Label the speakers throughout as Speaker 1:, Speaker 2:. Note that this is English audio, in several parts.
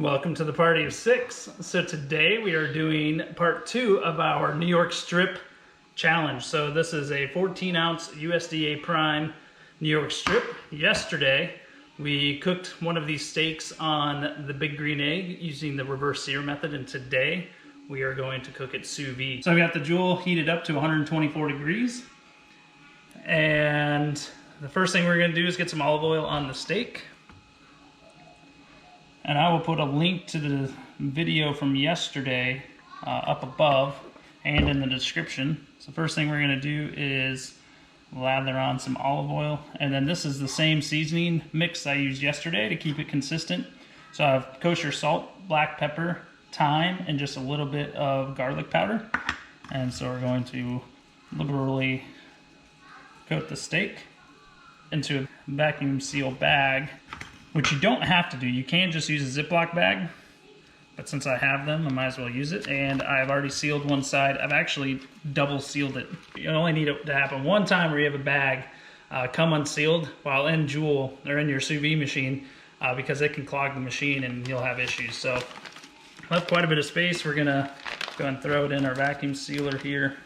Speaker 1: Welcome to the party of 6. So today we are doing part 2 of our New York strip challenge. So this is a 14-ounce USDA prime New York strip. Yesterday we cooked one of these steaks on the big green egg using the reverse sear method, and today we are going to cook it sous vide. So I've got the Joule heated up to 124 degrees, and the first thing we're going to do is get some olive oil on the steak. And I will put a link to the video from yesterday up above and in the description. So first thing we're going to do is lather on some olive oil. And then this is the same seasoning mix I used yesterday to keep it consistent. So I have kosher salt, black pepper, thyme, and just a little bit of garlic powder. And so we're going to liberally coat the steak into a vacuum seal bag, which you don't have to do. You can just use a Ziploc bag, but since I have them, I might as well use it. And I've already sealed one side. I've actually double sealed it. You only need it to happen one time where you have a bag come unsealed while in Joule or in your sous vide machine, because it can clog the machine and you'll have issues. So left quite a bit of space. We're gonna go and throw it in our vacuum sealer here.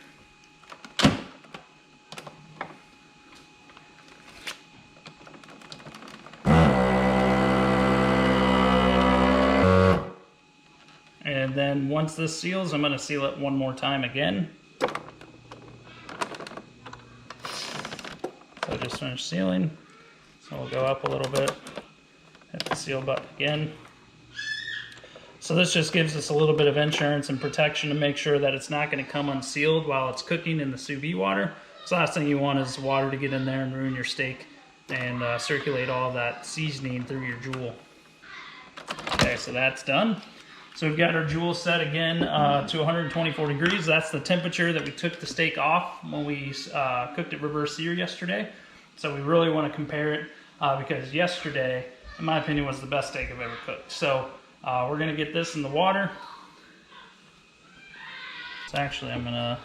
Speaker 1: And then once this seals, I'm going to seal it one more time again. So I just finished sealing. So we'll go up a little bit, hit the seal button again. So this just gives us a little bit of insurance and protection to make sure that it's not going to come unsealed while it's cooking in the sous vide water. So the last thing you want is water to get in there and ruin your steak and circulate all that seasoning through your Joule. Okay, so that's done. So we've got our Joule set again to 124 degrees. That's the temperature that we took the steak off when we cooked it reverse sear yesterday. So we really want to compare it because yesterday, in my opinion, was the best steak I've ever cooked. So we're going to get this in the water. So actually, I'm gonna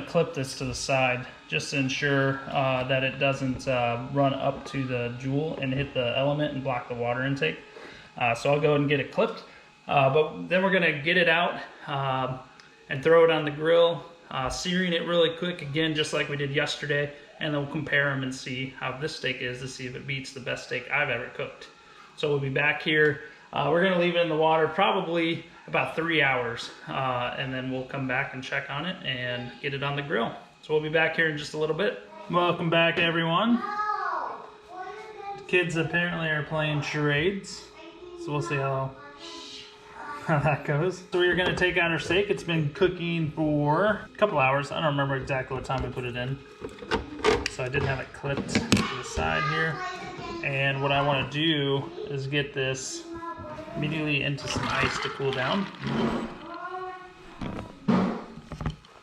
Speaker 1: clip this to the side just to ensure that it doesn't run up to the Joule and hit the element and block the water intake. So I'll go ahead and get it clipped. But then we're going to get it out and throw it on the grill, searing it really quick, again, just like we did yesterday, and then we'll compare them and see how this steak is to see if it beats the best steak I've ever cooked. So we'll be back here. We're going to leave it in the water probably about 3 hours, and then we'll come back and check on it and get it on the grill. So we'll be back here in just a little bit. Welcome back, everyone. The kids apparently are playing charades, so we'll see how that goes. So we're going to take out our steak. It's been cooking for a couple hours. I don't remember exactly what time we put it in. So I did have it clipped to the side here. And what I want to do is get this immediately into some ice to cool down.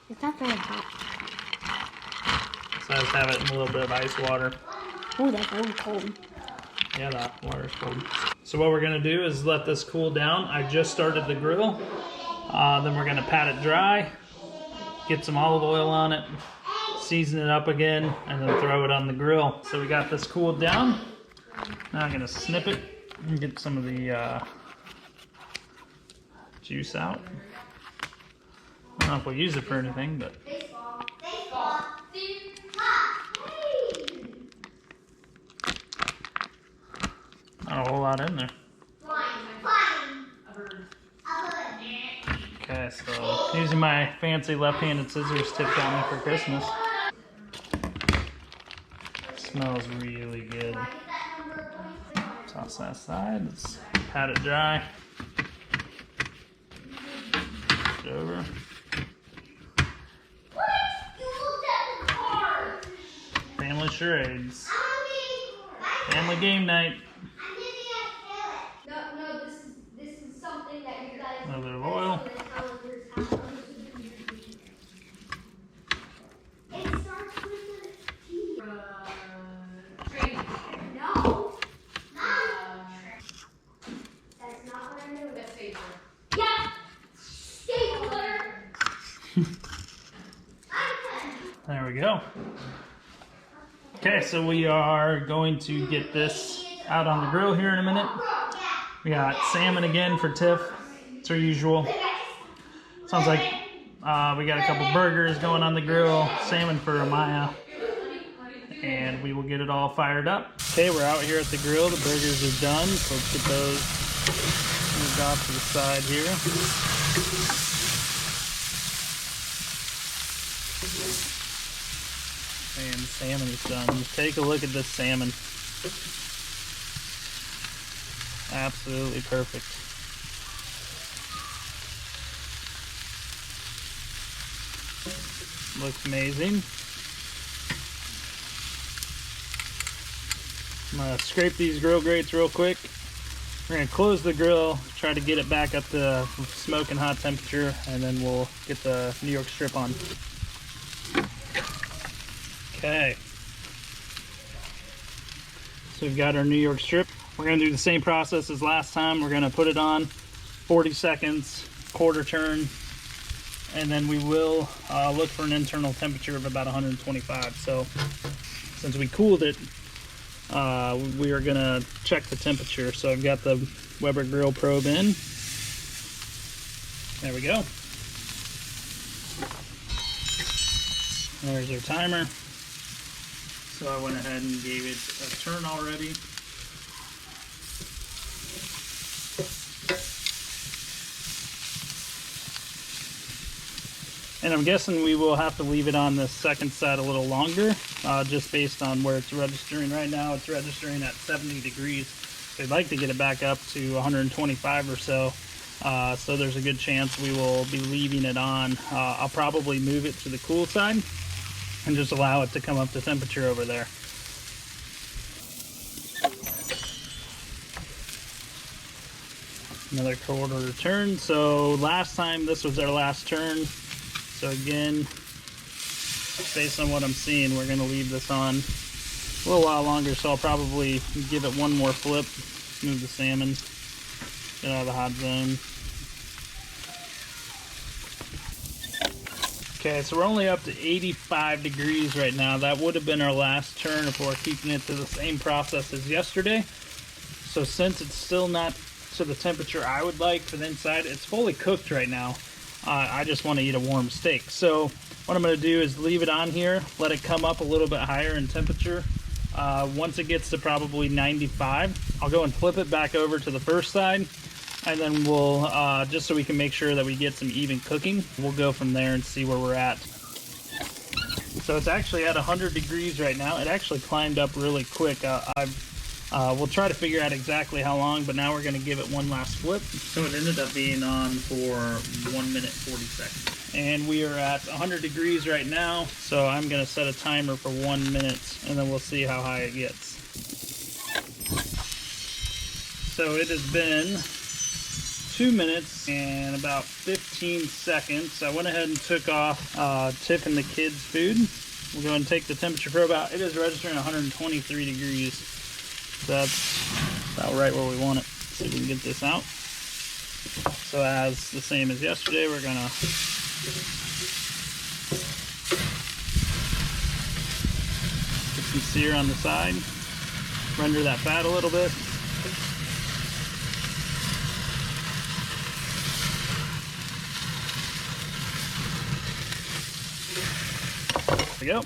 Speaker 2: It's not very hot.
Speaker 1: So I just have it in a little bit of ice water.
Speaker 2: Oh, that's really cold.
Speaker 1: Yeah, that water's cold. So what we're gonna do is let this cool down. I just started the grill. Then we're gonna pat it dry, get some olive oil on it, season it up again, and then throw it on the grill. So we got this cooled down. Now I'm gonna snip it and get some of the juice out. I don't know if we'll use it for anything, but not a whole lot in there. Okay, so using my fancy left-handed scissors Tip got me for Christmas. Smells really good. Toss that aside. Let's pat it dry. Push it over. Family charades. Family game night. A little bit of oil. There we go. Okay, so we are going to get this out on the grill here in a minute. We got salmon again for Tiff. It's her usual. Sounds like we got a couple burgers going on the grill. Salmon for Amaya. And we will get it all fired up. Okay, we're out here at the grill. The burgers are done. So let's get those moved off to the side here. And the salmon is done. Take a look at this salmon. Absolutely perfect. Looks amazing. I'm gonna scrape these grill grates real quick. We're gonna close the grill, try to get it back up to smoking hot temperature, and then we'll get the New York strip on. Okay. So we've got our New York strip. We're gonna do the same process as last time. We're gonna put it on 40 seconds, quarter turn, and then we will look for an internal temperature of about 125. So since we cooled it, we are gonna check the temperature. So I've got the Weber grill probe in. There we go. There's our timer. So I went ahead and gave it a turn already. And I'm guessing we will have to leave it on the second side a little longer, just based on where it's registering right now. It's registering at 70 degrees. We'd like to get it back up to 125 or so. So there's a good chance we will be leaving it on. I'll probably move it to the cool side and just allow it to come up to temperature over there. Another quarter turn. So last time this was our last turn. So again, based on what I'm seeing, we're going to leave this on a little while longer. So I'll probably give it one more flip, move the salmon, get out of the hot zone. Okay, so we're only up to 85 degrees right now. That would have been our last turn if we're keeping it to the same process as yesterday. So since it's still not to the temperature I would like for the inside, it's fully cooked right now. I just want to eat a warm steak. So what I'm going to do is leave it on here, let it come up a little bit higher in temperature. Once it gets to probably 95, I'll go and flip it back over to the first side, and then we'll, just so we can make sure that we get some even cooking, we'll go from there and see where we're at. So it's actually at 100 degrees right now. It actually climbed up really quick. We'll try to figure out exactly how long, but now we're going to give it one last flip. So it ended up being on for 1 minute 40 seconds. And we are at 100 degrees right now, so I'm going to set a timer for 1 minute, and then we'll see how high it gets. So it has been 2 minutes and about 15 seconds. I went ahead and took off Tiff and the kids' food. We'll go and take the temperature probe out. It is registering 123 degrees. That's about right where we want it. Let's see if we can get this out. So as the same as yesterday, we're gonna get some sear on the side, render that fat a little bit. There we go.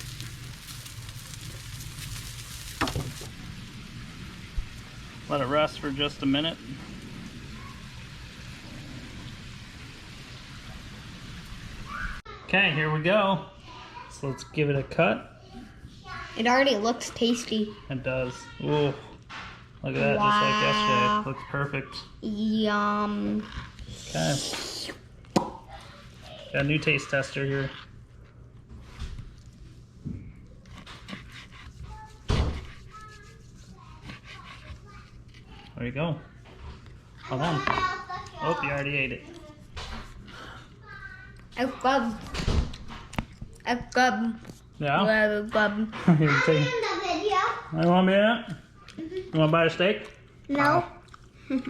Speaker 1: Let it rest for just a minute. Okay, here we go. So let's give it a cut.
Speaker 2: It already looks tasty.
Speaker 1: It does. Ooh, look at that,
Speaker 2: wow.
Speaker 1: Just like yesterday. Looks perfect.
Speaker 2: Yum.
Speaker 1: Okay. Got a new taste tester here. There you go. Hold on. Oh, you already ate it.
Speaker 2: It's good. It's good.
Speaker 1: Yeah?
Speaker 2: Very good.
Speaker 1: You take it. You want me to? You want to buy a steak?
Speaker 2: No. You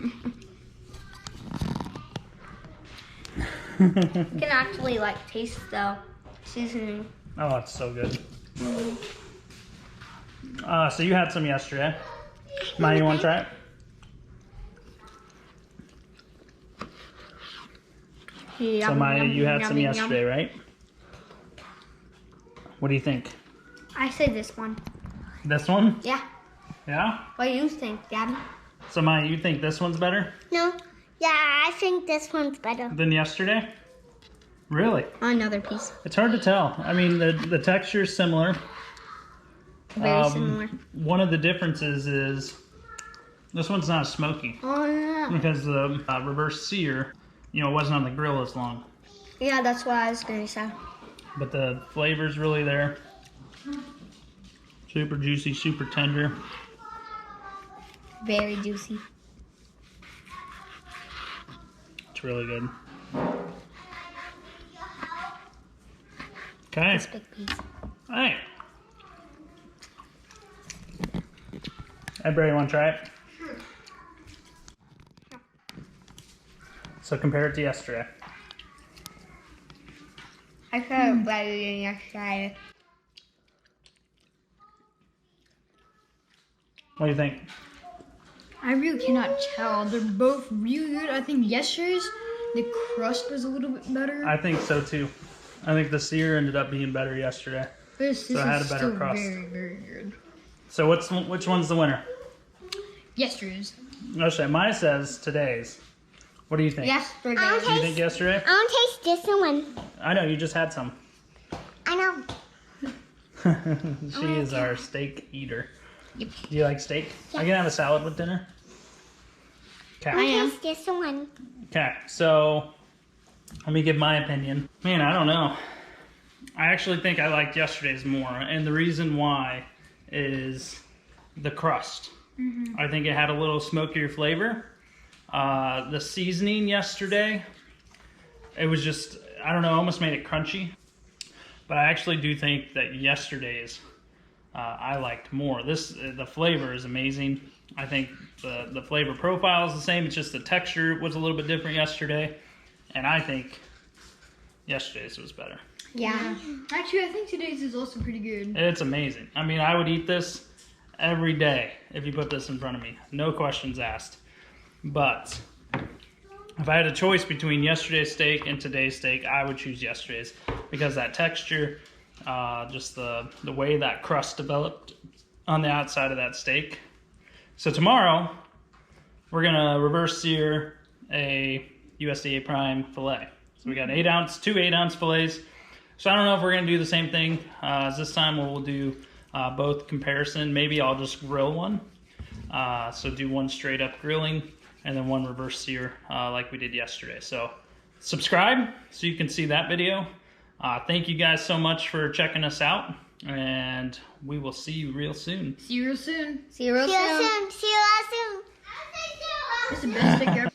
Speaker 2: can actually like taste the seasoning.
Speaker 1: Oh, it's so good. So you had some yesterday. Now you want to try it? So Maya, you had some yesterday, right? What do you think?
Speaker 2: I say this one.
Speaker 1: This one?
Speaker 2: Yeah.
Speaker 1: Yeah?
Speaker 2: What do you think, Dad?
Speaker 1: So Maya, you think this one's better
Speaker 2: No. Yeah, I think this one's better.
Speaker 1: than yesterday? Really?
Speaker 2: Another piece.
Speaker 1: It's hard to tell. I mean, the texture is similar.
Speaker 2: Very similar.
Speaker 1: One of the differences is this one's not as smoky
Speaker 2: Oh, yeah.
Speaker 1: because the reverse sear, you know, wasn't on the grill as long.
Speaker 2: Yeah, that's what I was going to say.
Speaker 1: But the flavor's really there. Super juicy, super tender.
Speaker 2: Very juicy.
Speaker 1: It's really good. Okay.
Speaker 2: This big piece.
Speaker 1: All right. Hey, Bray, you want to try it?
Speaker 2: Sure.
Speaker 1: So compare it to yesterday.
Speaker 2: I felt it better than yesterday.
Speaker 1: What do you think?
Speaker 3: I really cannot tell. They're both really good. I think yesterday's, the crust was a little bit better.
Speaker 1: I think so too. I think the sear ended up being better yesterday.
Speaker 3: This
Speaker 1: so it had a
Speaker 3: is
Speaker 1: better
Speaker 3: still
Speaker 1: crust.
Speaker 3: very, very good.
Speaker 1: So which one's the winner?
Speaker 3: Yesterday's.
Speaker 1: Okay, Maya says today's. What do you think?
Speaker 2: Yesterday.
Speaker 1: Do you think yesterday?
Speaker 2: I want to taste this one.
Speaker 1: I know, you just had some.
Speaker 2: I know.
Speaker 1: She is our steak eater.
Speaker 3: Yep.
Speaker 1: Do you like steak? I can have a salad with dinner.
Speaker 2: I
Speaker 1: Okay.
Speaker 2: am. Taste this one.
Speaker 1: Okay, so let me give my opinion. Man, I don't know. I actually think I liked yesterday's more, and the reason why is the crust. I think it had a little smokier flavor. The seasoning yesterday, it was just, I don't know, almost made it crunchy. But I actually do think that yesterday's I liked more. The flavor is amazing. I think the flavor profile is the same. It's just the texture was a little bit different yesterday. And I think yesterday's was better.
Speaker 2: Yeah.
Speaker 3: Actually, I think today's is also pretty good.
Speaker 1: It's amazing. I mean, I would eat this every day if you put this in front of me. No questions asked. But if I had a choice between yesterday's steak and today's steak, I would choose yesterday's because that texture, just the way that crust developed on the outside of that steak. So tomorrow, we're gonna reverse sear a USDA prime fillet. So we got 2 8-ounce fillets. So I don't know if we're gonna do the same thing as this time. We'll do both comparison. Maybe I'll just grill one. So do one straight up grilling and then one reverse sear like we did yesterday. So subscribe so you can see that video. Thank you guys so much for checking us out, and we will see you real soon.
Speaker 3: See you real soon.
Speaker 2: See you real soon. See you real soon.
Speaker 3: It's the best steak ever.